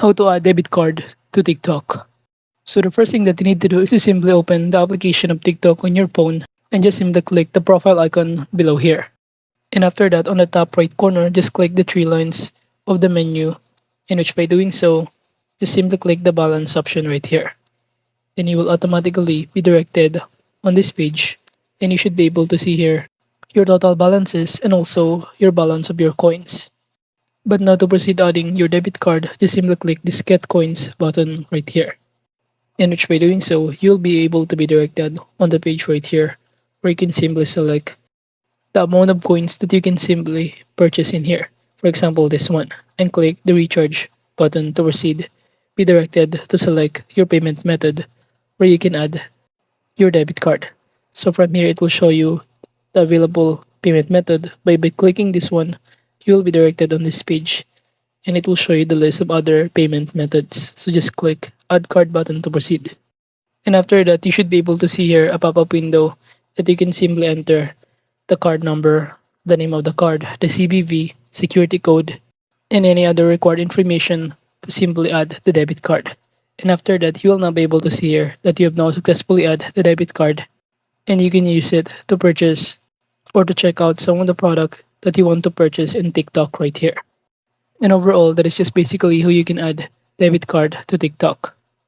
How to add debit card to TikTok. So the first thing that you need to do is to simply open the application of TikTok on your phone and just simply click the profile icon below here. And after that, on the top right corner, just click the three lines of the menu, in which by doing so, just simply click the balance option right here. Then you will automatically be directed on this page, and you should be able to see here your total balances and also your balance of your coins. But now to proceed adding your debit card, just simply click this Get Coins button right here. In which by doing so, you'll be able to be directed on the page right here, where you can simply select the amount of coins that you can simply purchase in here. For example, this one, and click the recharge button to proceed. Be directed to select your payment method, where you can add your debit card. So from here, it will show you the available payment method. By clicking this one, you will be directed on this page, and it will show you the list of other payment methods. So just click add card button to proceed. And after that, you should be able to see here a pop-up window that you can simply enter the card number, the name of the card, the CVV, security code, and any other required information to simply add the debit card. And after that, you will now be able to see here that you have now successfully added the debit card, and you can use it to purchase or to check out some of the product that you want to purchase in TikTok right here. And overall, that is just basically how you can add debit card to TikTok.